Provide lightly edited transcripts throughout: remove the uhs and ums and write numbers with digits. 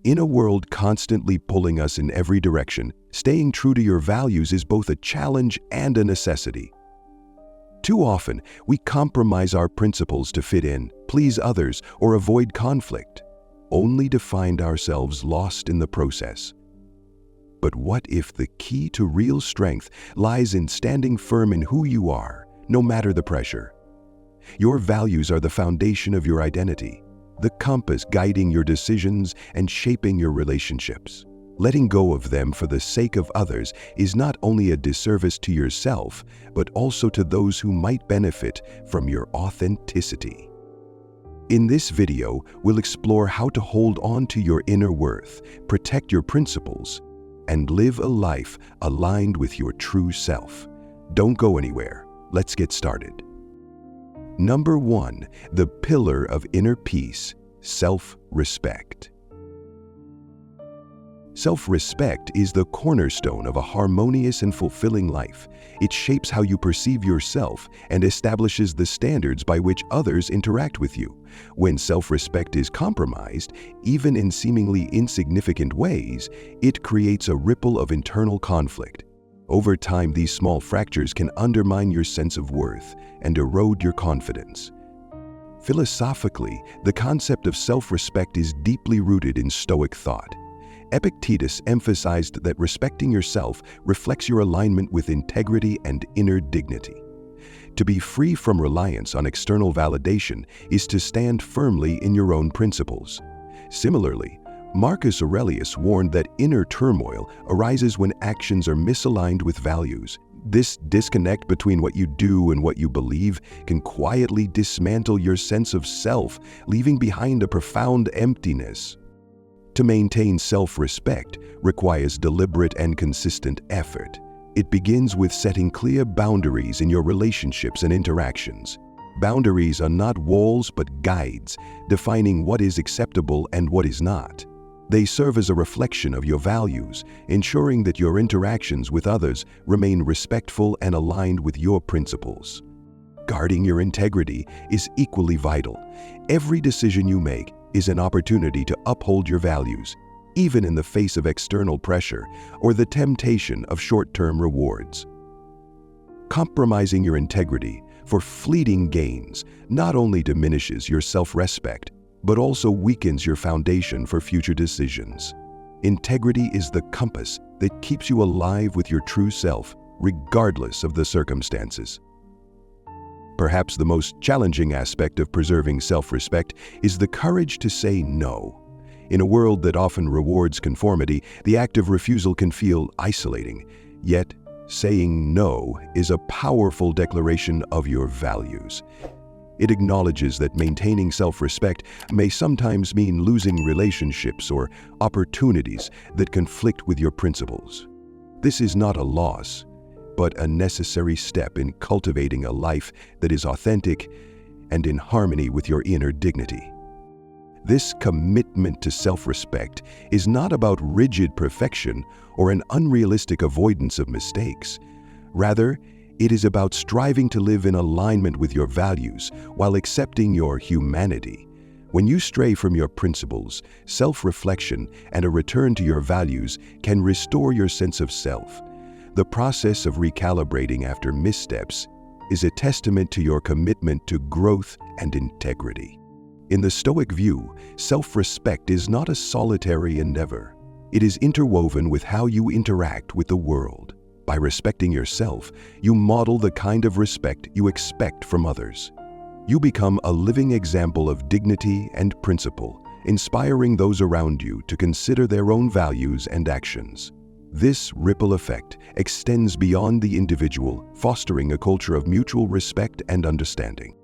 In a world constantly pulling us in every direction, staying true to your values is both a challenge and a necessity. Too often, we compromise our principles to fit in, please others, or avoid conflict, only to find ourselves lost in the process. But what if the key to real strength lies in standing firm in who you are, no matter the pressure? Your values are the foundation of your identity, the compass guiding your decisions and shaping your relationships. Letting go of them for the sake of others is not only a disservice to yourself, but also to those who might benefit from your authenticity. In this video, we'll explore how to hold on to your inner worth, protect your principles, and live a life aligned with your true self. Don't go anywhere. Let's get started. Number 1, the pillar of inner peace, self-respect. Self-respect is the cornerstone of a harmonious and fulfilling life. It shapes how you perceive yourself and establishes the standards by which others interact with you. When self-respect is compromised, even in seemingly insignificant ways, it creates a ripple of internal conflict. Over time, these small fractures can undermine your sense of worth and erode your confidence. Philosophically, the concept of self-respect is deeply rooted in Stoic thought. Epictetus emphasized that respecting yourself reflects your alignment with integrity and inner dignity. To be free from reliance on external validation is to stand firmly in your own principles. Similarly, Marcus Aurelius warned that inner turmoil arises when actions are misaligned with values. This disconnect between what you do and what you believe can quietly dismantle your sense of self, leaving behind a profound emptiness. To maintain self-respect requires deliberate and consistent effort. It begins with setting clear boundaries in your relationships and interactions. Boundaries are not walls but guides, defining what is acceptable and what is not. They serve as a reflection of your values, ensuring that your interactions with others remain respectful and aligned with your principles. Guarding your integrity is equally vital. Every decision you make is an opportunity to uphold your values, even in the face of external pressure or the temptation of short-term rewards. Compromising your integrity for fleeting gains not only diminishes your self-respect, but also weakens your foundation for future decisions. Integrity is the compass that keeps you alive with your true self, regardless of the circumstances. Perhaps the most challenging aspect of preserving self-respect is the courage to say no. In a world that often rewards conformity, the act of refusal can feel isolating. Yet, saying no is a powerful declaration of your values. It acknowledges that maintaining self-respect may sometimes mean losing relationships or opportunities that conflict with your principles. This is not a loss, but a necessary step in cultivating a life that is authentic and in harmony with your inner dignity. This commitment to self-respect is not about rigid perfection or an unrealistic avoidance of mistakes. Rather, it is about striving to live in alignment with your values while accepting your humanity. When you stray from your principles, self-reflection and a return to your values can restore your sense of self. The process of recalibrating after missteps is a testament to your commitment to growth and integrity. In the Stoic view, self-respect is not a solitary endeavor. It is interwoven with how you interact with the world. By respecting yourself, you model the kind of respect you expect from others. You become a living example of dignity and principle, inspiring those around you to consider their own values and actions. This ripple effect extends beyond the individual, fostering a culture of mutual respect and understanding.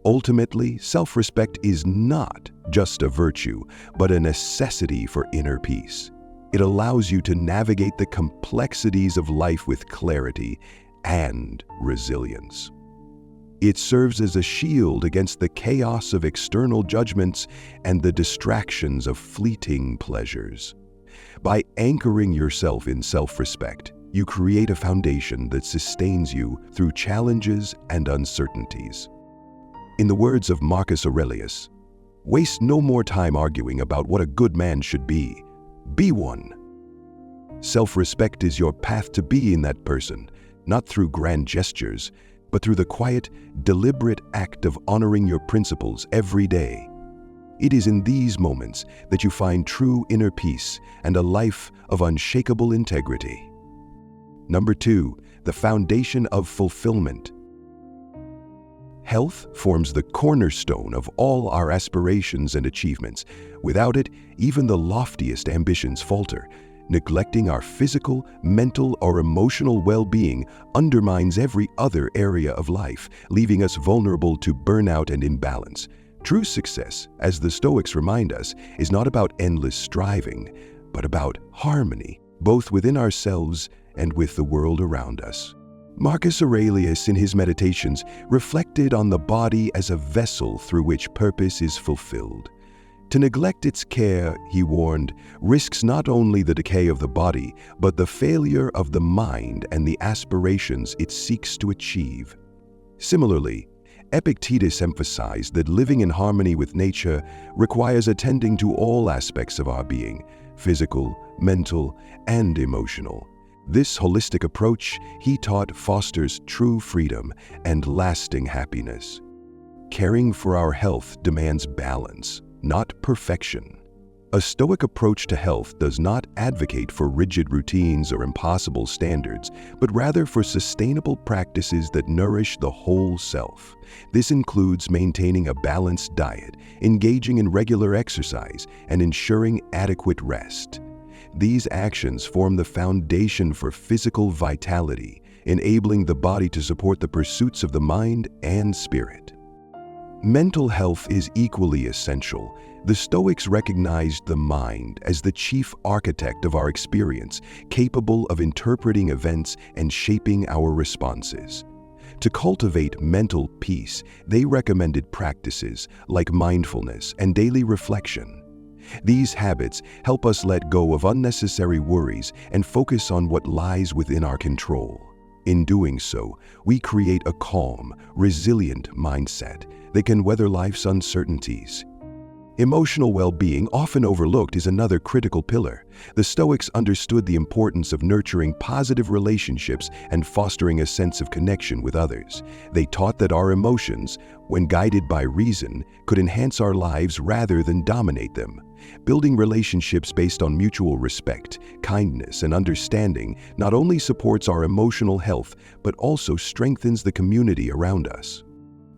Ultimately, self-respect is not just a virtue, but a necessity for inner peace. It allows you to navigate the complexities of life with clarity and resilience. It serves as a shield against the chaos of external judgments and the distractions of fleeting pleasures. By anchoring yourself in self-respect, you create a foundation that sustains you through challenges and uncertainties. In the words of Marcus Aurelius, "Waste no more time arguing about what a good man should be. Be one. Self-respect is your path to being that person, not through grand gestures, but through the quiet, deliberate act of honoring your principles every day. It is in these moments that you find true inner peace and a life of unshakable integrity. Number 2, the foundation of fulfillment. Health forms the cornerstone of all our aspirations and achievements. Without it, even the loftiest ambitions falter. Neglecting our physical, mental, or emotional well-being undermines every other area of life, leaving us vulnerable to burnout and imbalance. True success, as the Stoics remind us, is not about endless striving, but about harmony, both within ourselves and with the world around us. Marcus Aurelius, in his Meditations, reflected on the body as a vessel through which purpose is fulfilled. To neglect its care, he warned, risks not only the decay of the body, but the failure of the mind and the aspirations it seeks to achieve. Similarly, Epictetus emphasized that living in harmony with nature requires attending to all aspects of our being, physical, mental, and emotional. This holistic approach, he taught, fosters true freedom and lasting happiness. Caring for our health demands balance, not perfection. A Stoic approach to health does not advocate for rigid routines or impossible standards, but rather for sustainable practices that nourish the whole self. This includes maintaining a balanced diet, engaging in regular exercise, and ensuring adequate rest. These actions form the foundation for physical vitality, enabling the body to support the pursuits of the mind and spirit. Mental health is equally essential. The Stoics recognized the mind as the chief architect of our experience, capable of interpreting events and shaping our responses. To cultivate mental peace, they recommended practices like mindfulness and daily reflection. These habits help us let go of unnecessary worries and focus on what lies within our control. In doing so, we create a calm, resilient mindset that can weather life's uncertainties. Emotional well-being, often overlooked, is another critical pillar. The Stoics understood the importance of nurturing positive relationships and fostering a sense of connection with others. They taught that our emotions, when guided by reason, could enhance our lives rather than dominate them. Building relationships based on mutual respect, kindness, and understanding not only supports our emotional health, but also strengthens the community around us.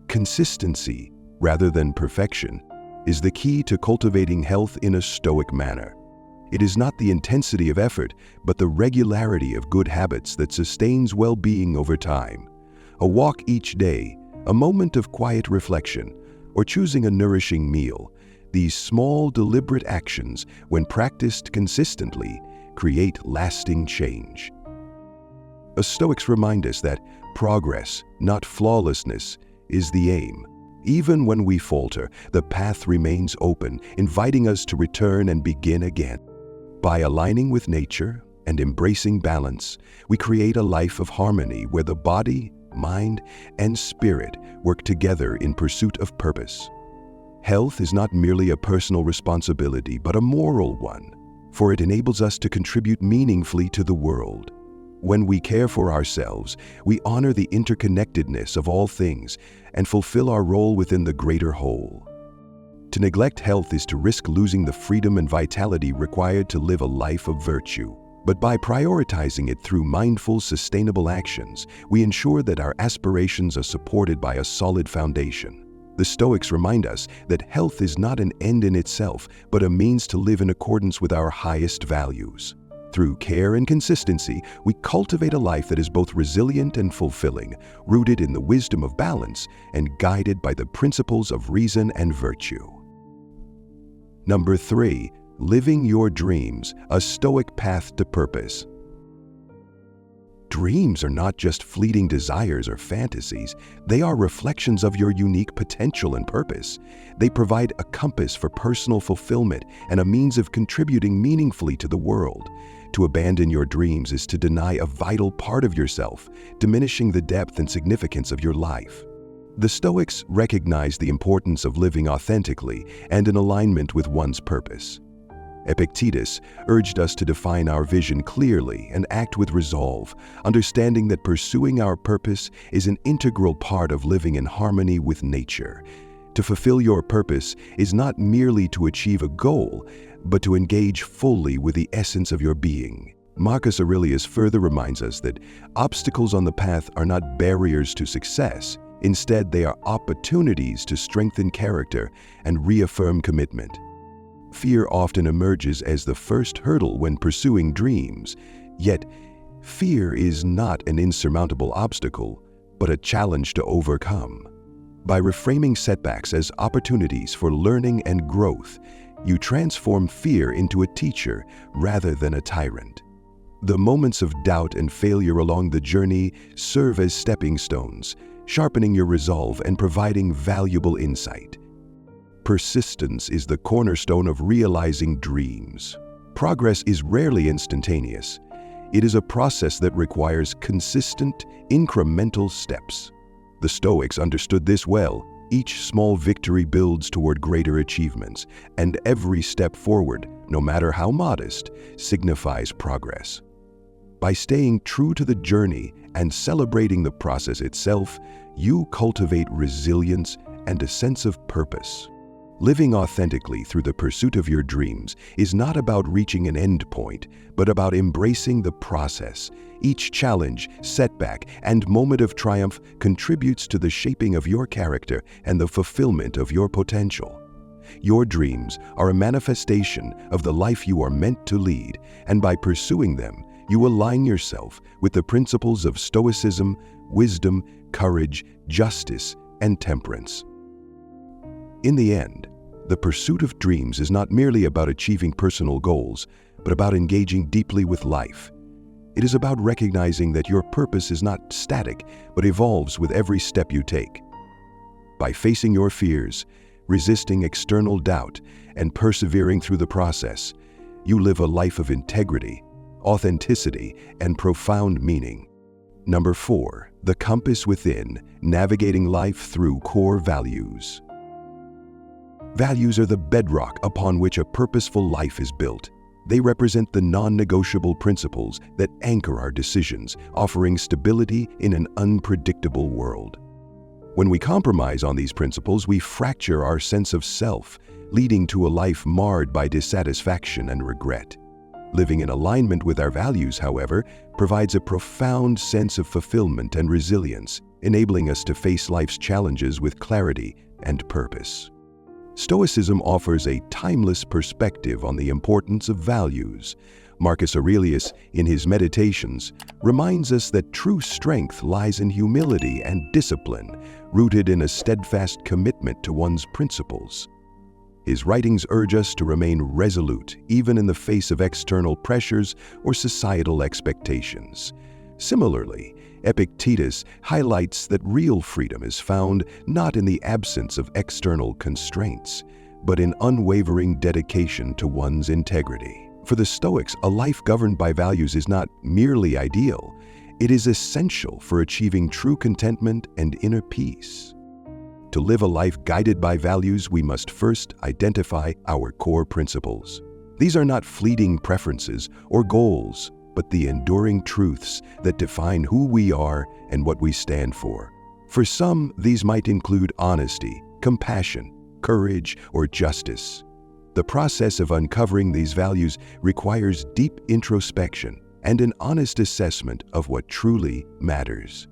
Consistency, rather than perfection, is the key to cultivating health in a Stoic manner. It is not the intensity of effort, but the regularity of good habits that sustains well-being over time. A walk each day, a moment of quiet reflection, or choosing a nourishing meal, these small, deliberate actions, when practiced consistently, create lasting change. The Stoics remind us that progress, not flawlessness, is the aim. Even when we falter, the path remains open, inviting us to return and begin again. By aligning with nature and embracing balance, we create a life of harmony where the body, mind, and spirit work together in pursuit of purpose. Health is not merely a personal responsibility, but a moral one, for it enables us to contribute meaningfully to the world. When we care for ourselves, we honor the interconnectedness of all things and fulfill our role within the greater whole. To neglect health is to risk losing the freedom and vitality required to live a life of virtue. But by prioritizing it through mindful, sustainable actions, we ensure that our aspirations are supported by a solid foundation. The Stoics remind us that health is not an end in itself, but a means to live in accordance with our highest values. Through care and consistency, we cultivate a life that is both resilient and fulfilling, rooted in the wisdom of balance and guided by the principles of reason and virtue. Number 3, living your dreams, a Stoic path to purpose. Dreams are not just fleeting desires or fantasies. They are reflections of your unique potential and purpose. They provide a compass for personal fulfillment and a means of contributing meaningfully to the world. To abandon your dreams is to deny a vital part of yourself, diminishing the depth and significance of your life. The Stoics recognize the importance of living authentically and in alignment with one's purpose. Epictetus urged us to define our vision clearly and act with resolve, understanding that pursuing our purpose is an integral part of living in harmony with nature. To fulfill your purpose is not merely to achieve a goal, but to engage fully with the essence of your being. Marcus Aurelius further reminds us that obstacles on the path are not barriers to success. Instead, they are opportunities to strengthen character and reaffirm commitment. Fear often emerges as the first hurdle when pursuing dreams, yet fear is not an insurmountable obstacle, but a challenge to overcome. By reframing setbacks as opportunities for learning and growth, you transform fear into a teacher rather than a tyrant. The moments of doubt and failure along the journey serve as stepping stones, sharpening your resolve and providing valuable insight. Persistence is the cornerstone of realizing dreams. Progress is rarely instantaneous. It is a process that requires consistent, incremental steps. The Stoics understood this well. Each small victory builds toward greater achievements, and every step forward, no matter how modest, signifies progress. By staying true to the journey and celebrating the process itself, you cultivate resilience and a sense of purpose. Living authentically through the pursuit of your dreams is not about reaching an end point, but about embracing the process. Each challenge, setback, and moment of triumph contributes to the shaping of your character and the fulfillment of your potential. Your dreams are a manifestation of the life you are meant to lead, and by pursuing them, you align yourself with the principles of stoicism, wisdom, courage, justice, and temperance. In the end, the pursuit of dreams is not merely about achieving personal goals, but about engaging deeply with life. It is about recognizing that your purpose is not static, but evolves with every step you take. By facing your fears, resisting external doubt, and persevering through the process, you live a life of integrity, authenticity, and profound meaning. Number 4, the compass within, navigating life through core values. Values are the bedrock upon which a purposeful life is built. They represent the non-negotiable principles that anchor our decisions, offering stability in an unpredictable world. When we compromise on these principles, we fracture our sense of self, leading to a life marred by dissatisfaction and regret. Living in alignment with our values, however, provides a profound sense of fulfillment and resilience, enabling us to face life's challenges with clarity and purpose. Stoicism offers a timeless perspective on the importance of values. Marcus Aurelius, in his Meditations, reminds us that true strength lies in humility and discipline, rooted in a steadfast commitment to one's principles. His writings urge us to remain resolute, even in the face of external pressures or societal expectations. Similarly, Epictetus highlights that real freedom is found not in the absence of external constraints, but in unwavering dedication to one's integrity. For the Stoics, a life governed by values is not merely ideal, it is essential for achieving true contentment and inner peace. To live a life guided by values, we must first identify our core principles. These are not fleeting preferences or goals, but the enduring truths that define who we are and what we stand for. For some, these might include honesty, compassion, courage, or justice. The process of uncovering these values requires deep introspection and an honest assessment of what truly matters.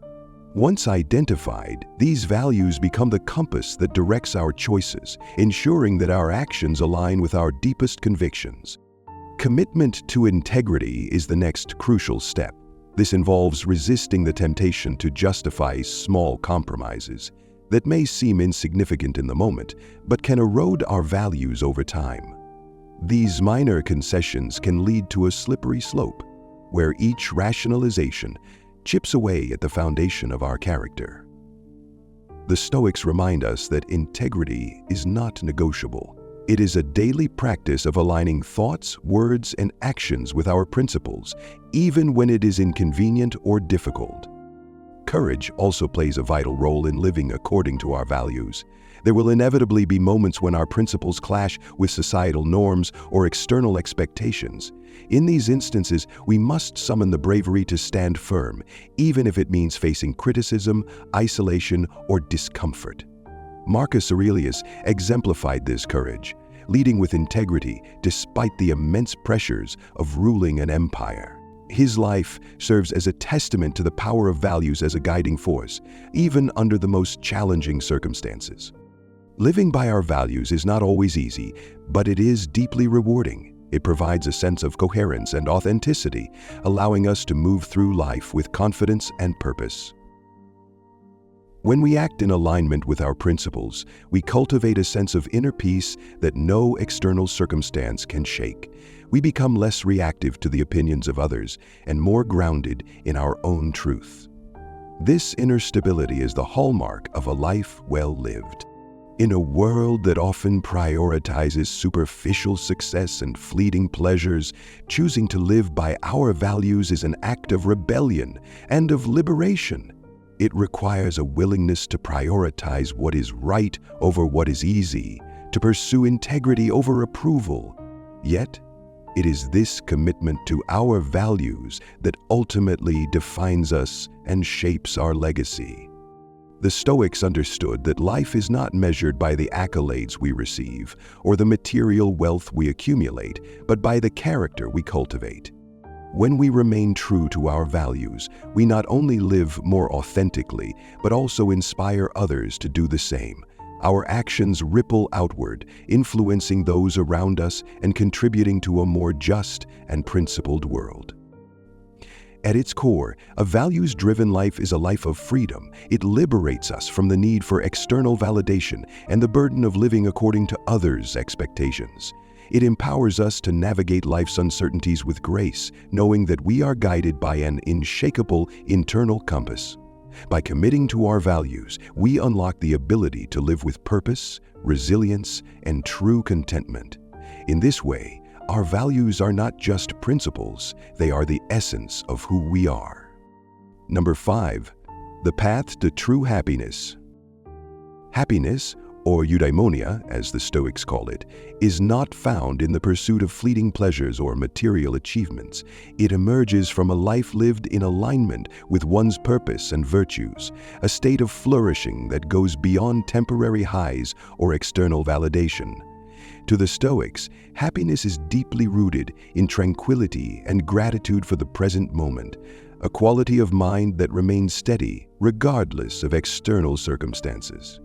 Once identified, these values become the compass that directs our choices, ensuring that our actions align with our deepest convictions. Commitment to integrity is the next crucial step. This involves resisting the temptation to justify small compromises that may seem insignificant in the moment, but can erode our values over time. These minor concessions can lead to a slippery slope, where each rationalization chips away at the foundation of our character. The Stoics remind us that integrity is not negotiable. It is a daily practice of aligning thoughts, words, and actions with our principles, even when it is inconvenient or difficult. Courage also plays a vital role in living according to our values. There will inevitably be moments when our principles clash with societal norms or external expectations. In these instances, we must summon the bravery to stand firm, even if it means facing criticism, isolation, or discomfort. Marcus Aurelius exemplified this courage, leading with integrity despite the immense pressures of ruling an empire. His life serves as a testament to the power of values as a guiding force, even under the most challenging circumstances. Living by our values is not always easy, but it is deeply rewarding. It provides a sense of coherence and authenticity, allowing us to move through life with confidence and purpose. When we act in alignment with our principles, we cultivate a sense of inner peace that no external circumstance can shake. We become less reactive to the opinions of others and more grounded in our own truth. This inner stability is the hallmark of a life well lived. In a world that often prioritizes superficial success and fleeting pleasures, choosing to live by our values is an act of rebellion and of liberation. It requires a willingness to prioritize what is right over what is easy, to pursue integrity over approval. Yet, it is this commitment to our values that ultimately defines us and shapes our legacy. The Stoics understood that life is not measured by the accolades we receive or the material wealth we accumulate, but by the character we cultivate. When we remain true to our values, we not only live more authentically, but also inspire others to do the same. Our actions ripple outward, influencing those around us and contributing to a more just and principled world. At its core, a values-driven life is a life of freedom. It liberates us from the need for external validation and the burden of living according to others' expectations. It empowers us to navigate life's uncertainties with grace, knowing that we are guided by an unshakable internal compass. By committing to our values, we unlock the ability to live with purpose, resilience, and true contentment. In this way, our values are not just principles, they are the essence of who we are. Number 5. The path to true happiness. Happiness, or eudaimonia, as the Stoics call it, is not found in the pursuit of fleeting pleasures or material achievements. It emerges from a life lived in alignment with one's purpose and virtues, a state of flourishing that goes beyond temporary highs or external validation. To the Stoics, happiness is deeply rooted in tranquility and gratitude for the present moment, a quality of mind that remains steady regardless of external circumstances.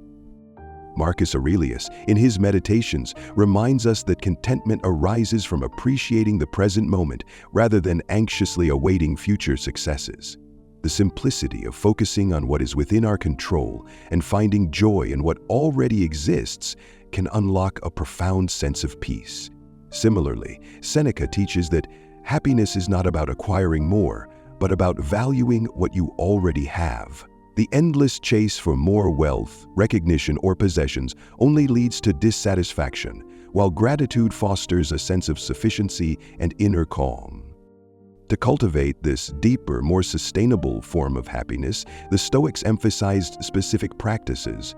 Marcus Aurelius, in his Meditations, reminds us that contentment arises from appreciating the present moment rather than anxiously awaiting future successes. The simplicity of focusing on what is within our control and finding joy in what already exists can unlock a profound sense of peace. Similarly, Seneca teaches that happiness is not about acquiring more, but about valuing what you already have. The endless chase for more wealth, recognition, or possessions only leads to dissatisfaction, while gratitude fosters a sense of sufficiency and inner calm. To cultivate this deeper, more sustainable form of happiness, the Stoics emphasized specific practices.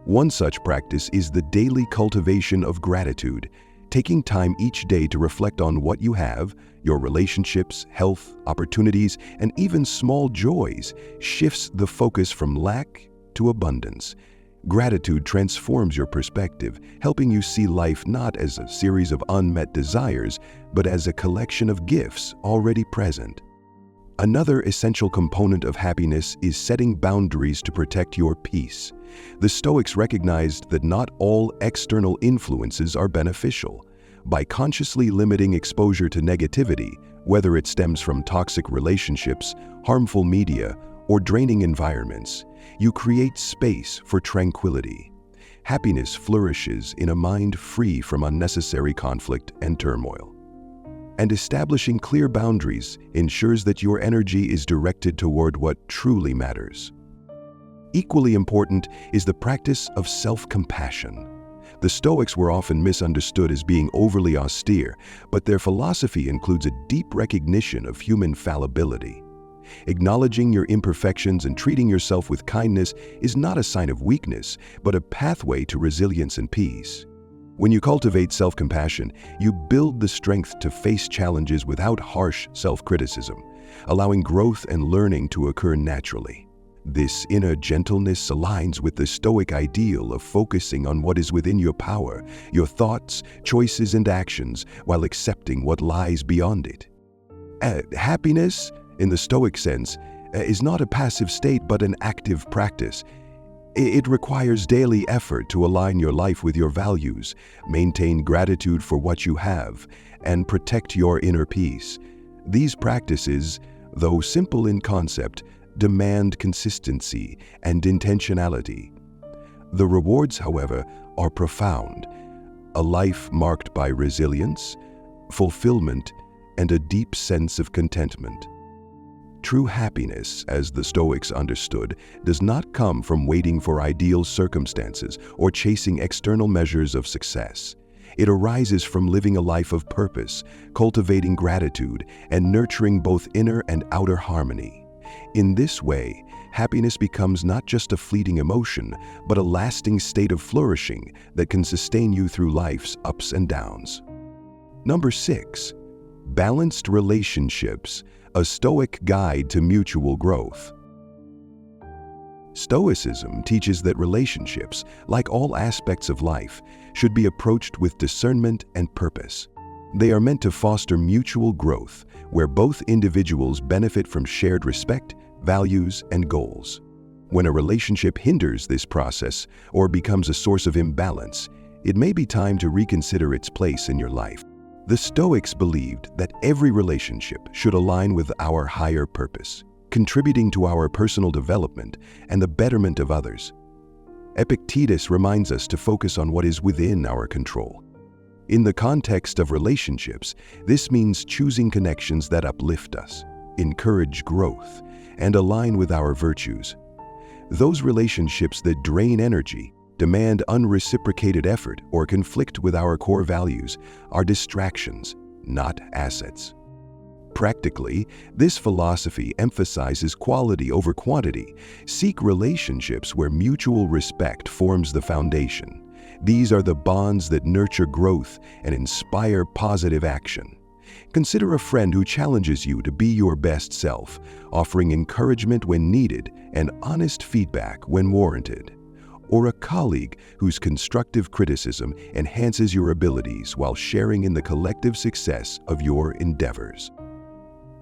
One such practice is the daily cultivation of gratitude, taking time each day to reflect on what you have, your relationships, health, opportunities, and even small joys shifts the focus from lack to abundance. Gratitude transforms your perspective, helping you see life not as a series of unmet desires, but as a collection of gifts already present. Another essential component of happiness is setting boundaries to protect your peace. The Stoics recognized that not all external influences are beneficial. By consciously limiting exposure to negativity, whether it stems from toxic relationships, harmful media, or draining environments, you create space for tranquility. Happiness flourishes in a mind free from unnecessary conflict and turmoil. And establishing clear boundaries ensures that your energy is directed toward what truly matters. Equally important is the practice of self-compassion. The Stoics were often misunderstood as being overly austere, but their philosophy includes a deep recognition of human fallibility. Acknowledging your imperfections and treating yourself with kindness is not a sign of weakness, but a pathway to resilience and peace. When you cultivate self-compassion, you build the strength to face challenges without harsh self-criticism, allowing growth and learning to occur naturally. This inner gentleness aligns with the Stoic ideal of focusing on what is within your power, your thoughts, choices, and actions, while accepting what lies beyond it. Happiness, in the Stoic sense, is not a passive state but an active practice. It requires daily effort to align your life with your values, maintain gratitude for what you have, and protect your inner peace. These practices, though simple in concept, demand consistency and intentionality. The rewards, however, are profound. A life marked by resilience, fulfillment, and a deep sense of contentment. True happiness, as the Stoics understood, does not come from waiting for ideal circumstances or chasing external measures of success. It arises from living a life of purpose, cultivating gratitude, and nurturing both inner and outer harmony. In this way, happiness becomes not just a fleeting emotion, but a lasting state of flourishing that can sustain you through life's ups and downs. Number 6. Balanced relationships, a Stoic guide to mutual growth. Stoicism teaches that relationships, like all aspects of life, should be approached with discernment and purpose. They are meant to foster mutual growth, where both individuals benefit from shared respect, values, and goals. When a relationship hinders this process or becomes a source of imbalance, it may be time to reconsider its place in your life. The Stoics believed that every relationship should align with our higher purpose, contributing to our personal development and the betterment of others. Epictetus reminds us to focus on what is within our control. In the context of relationships, this means choosing connections that uplift us, encourage growth, and align with our virtues. Those relationships that drain energy, demand unreciprocated effort, or conflict with our core values are distractions, not assets. Practically, this philosophy emphasizes quality over quantity. Seek relationships where mutual respect forms the foundation. These are the bonds that nurture growth and inspire positive action. Consider a friend who challenges you to be your best self, offering encouragement when needed and honest feedback when warranted. Or a colleague whose constructive criticism enhances your abilities while sharing in the collective success of your endeavors.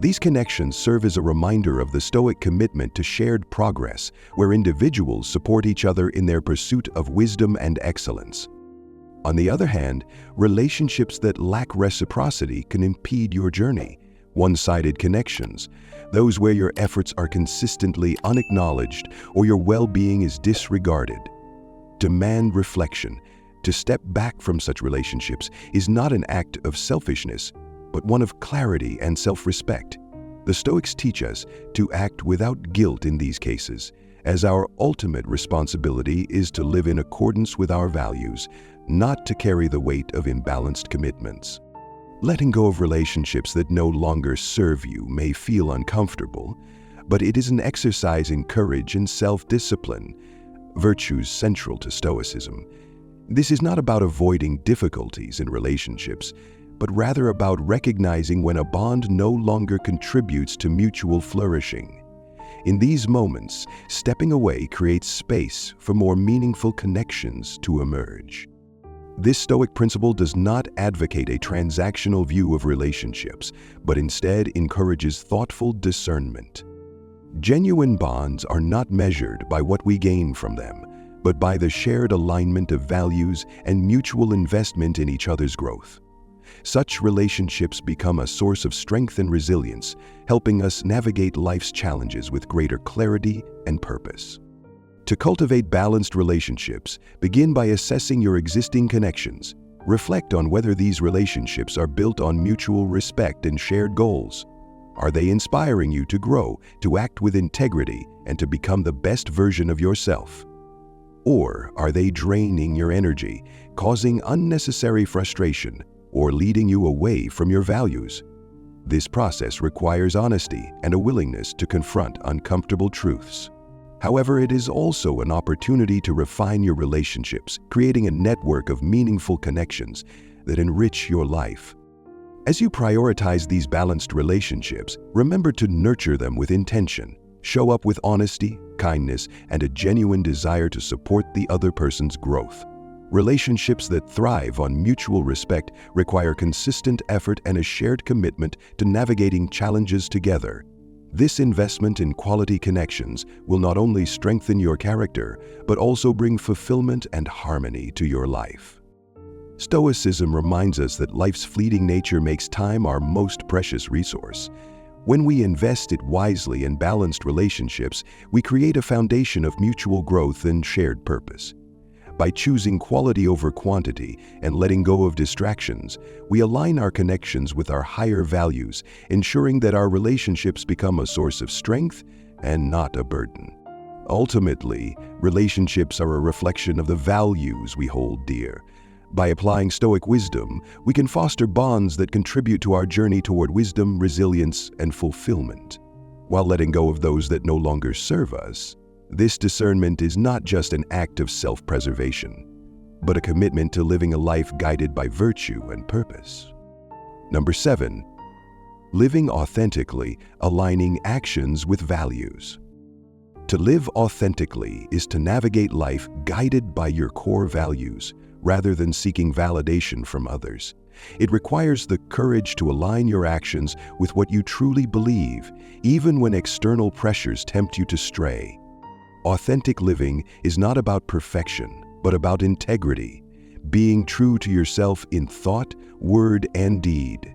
These connections serve as a reminder of the Stoic commitment to shared progress, where individuals support each other in their pursuit of wisdom and excellence. On the other hand, relationships that lack reciprocity can impede your journey. One-sided connections, those where your efforts are consistently unacknowledged or your well-being is disregarded, demand reflection. To step back from such relationships is not an act of selfishness, but one of clarity and self-respect. The Stoics teach us to act without guilt in these cases, as our ultimate responsibility is to live in accordance with our values, not to carry the weight of imbalanced commitments. Letting go of relationships that no longer serve you may feel uncomfortable, but it is an exercise in courage and self-discipline, virtues central to Stoicism. This is not about avoiding difficulties in relationships, but rather about recognizing when a bond no longer contributes to mutual flourishing. In these moments, stepping away creates space for more meaningful connections to emerge. This Stoic principle does not advocate a transactional view of relationships, but instead encourages thoughtful discernment. Genuine bonds are not measured by what we gain from them, but by the shared alignment of values and mutual investment in each other's growth. Such relationships become a source of strength and resilience, helping us navigate life's challenges with greater clarity and purpose. To cultivate balanced relationships, begin by assessing your existing connections. Reflect on whether these relationships are built on mutual respect and shared goals. Are they inspiring you to grow, to act with integrity, and to become the best version of yourself? Or are they draining your energy, causing unnecessary frustration, or leading you away from your values? This process requires honesty and a willingness to confront uncomfortable truths. However, it is also an opportunity to refine your relationships, creating a network of meaningful connections that enrich your life. As you prioritize these balanced relationships, remember to nurture them with intention. Show up with honesty, kindness, and a genuine desire to support the other person's growth. Relationships that thrive on mutual respect require consistent effort and a shared commitment to navigating challenges together. This investment in quality connections will not only strengthen your character, but also bring fulfillment and harmony to your life. Stoicism reminds us that life's fleeting nature makes time our most precious resource. When we invest it wisely in balanced relationships, we create a foundation of mutual growth and shared purpose. By choosing quality over quantity and letting go of distractions, we align our connections with our higher values, ensuring that our relationships become a source of strength and not a burden. Ultimately, relationships are a reflection of the values we hold dear. By applying Stoic wisdom, we can foster bonds that contribute to our journey toward wisdom, resilience, and fulfillment, while letting go of those that no longer serve us. This discernment is not just an act of self-preservation, but a commitment to living a life guided by virtue and purpose. Number 7. Living authentically, aligning actions with values. To live authentically is to navigate life guided by your core values, rather than seeking validation from others. It requires the courage to align your actions with what you truly believe, even when external pressures tempt you to stray. Authentic living is not about perfection, but about integrity, being true to yourself in thought, word, and deed.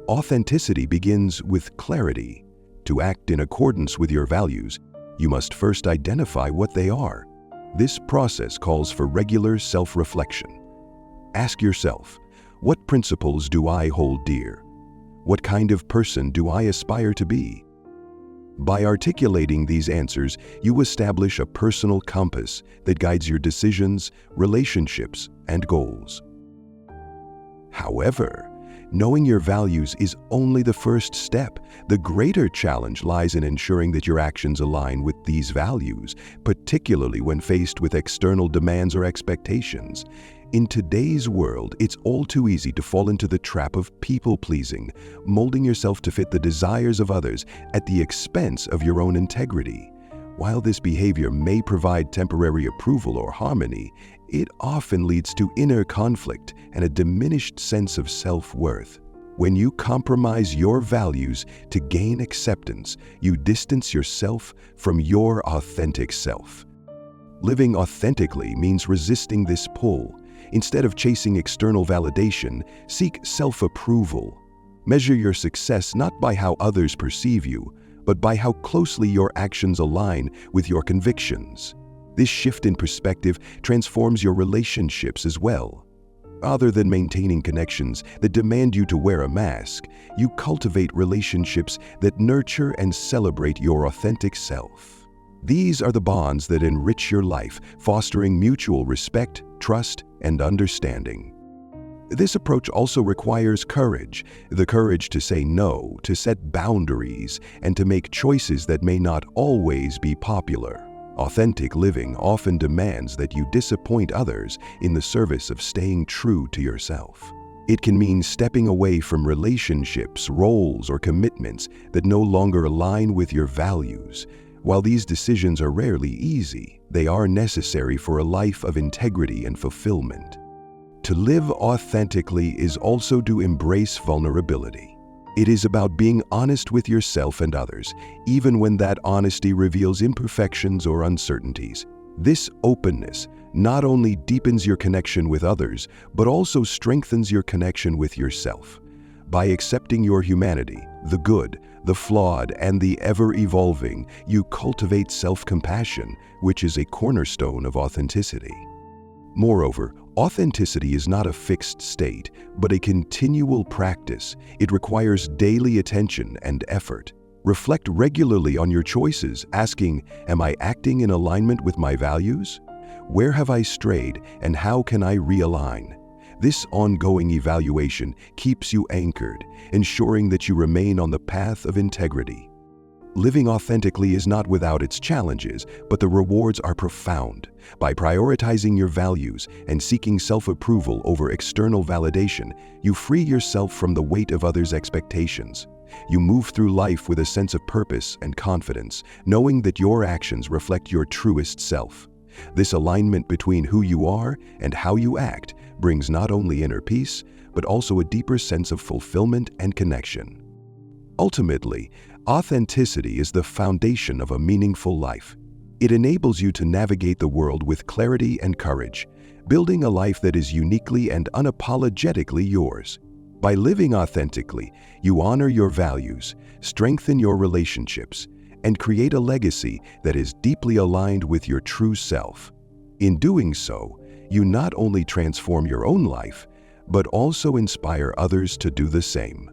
Authenticity begins with clarity. To act in accordance with your values, you must first identify what they are. This process calls for regular self-reflection. Ask yourself, what principles do I hold dear? What kind of person do I aspire to be? By articulating these answers, you establish a personal compass that guides your decisions, relationships, and goals. However, knowing your values is only the first step. The greater challenge lies in ensuring that your actions align with these values, particularly when faced with external demands or expectations. In today's world, it's all too easy to fall into the trap of people-pleasing, molding yourself to fit the desires of others at the expense of your own integrity. While this behavior may provide temporary approval or harmony, it often leads to inner conflict and a diminished sense of self-worth. When you compromise your values to gain acceptance, you distance yourself from your authentic self. Living authentically means resisting this pull. Instead of chasing external validation, seek self-approval. Measure your success not by how others perceive you, but by how closely your actions align with your convictions. This shift in perspective transforms your relationships as well. Rather than maintaining connections that demand you to wear a mask, you cultivate relationships that nurture and celebrate your authentic self. These are the bonds that enrich your life, fostering mutual respect, trust, and understanding. This approach also requires courage, the courage to say no, to set boundaries, and to make choices that may not always be popular. Authentic living often demands that you disappoint others in the service of staying true to yourself. It can mean stepping away from relationships, roles, or commitments that no longer align with your values. While these decisions are rarely easy, they are necessary for a life of integrity and fulfillment. To live authentically is also to embrace vulnerability. It is about being honest with yourself and others, even when that honesty reveals imperfections or uncertainties. This openness not only deepens your connection with others, but also strengthens your connection with yourself. By accepting your humanity, the good, the flawed, and the ever-evolving, you cultivate self-compassion, which is a cornerstone of authenticity. Moreover, authenticity is not a fixed state, but a continual practice. It requires daily attention and effort. Reflect regularly on your choices, asking, "Am I acting in alignment with my values? Where have I strayed, and how can I realign?" This ongoing evaluation keeps you anchored, ensuring that you remain on the path of integrity. Living authentically is not without its challenges, but the rewards are profound. By prioritizing your values and seeking self-approval over external validation, you free yourself from the weight of others' expectations. You move through life with a sense of purpose and confidence, knowing that your actions reflect your truest self. This alignment between who you are and how you act brings not only inner peace, but also a deeper sense of fulfillment and connection. Ultimately, authenticity is the foundation of a meaningful life. It enables you to navigate the world with clarity and courage, building a life that is uniquely and unapologetically yours. By living authentically, you honor your values, strengthen your relationships, and create a legacy that is deeply aligned with your true self. In doing so, you not only transform your own life, but also inspire others to do the same.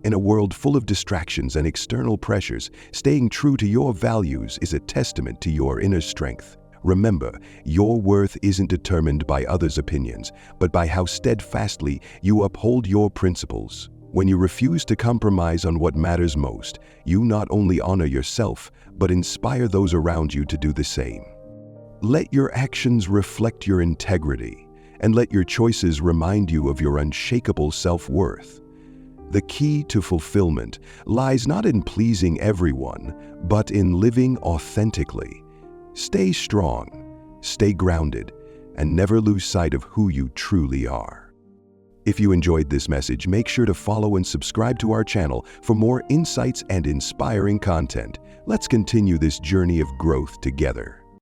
In a world full of distractions and external pressures, staying true to your values is a testament to your inner strength. Remember, your worth isn't determined by others' opinions, but by how steadfastly you uphold your principles. When you refuse to compromise on what matters most, you not only honor yourself, but inspire those around you to do the same. Let your actions reflect your integrity, and let your choices remind you of your unshakable self-worth. The key to fulfillment lies not in pleasing everyone, but in living authentically. Stay strong, stay grounded, and never lose sight of who you truly are. If you enjoyed this message, make sure to follow and subscribe to our channel for more insights and inspiring content. Let's continue this journey of growth together.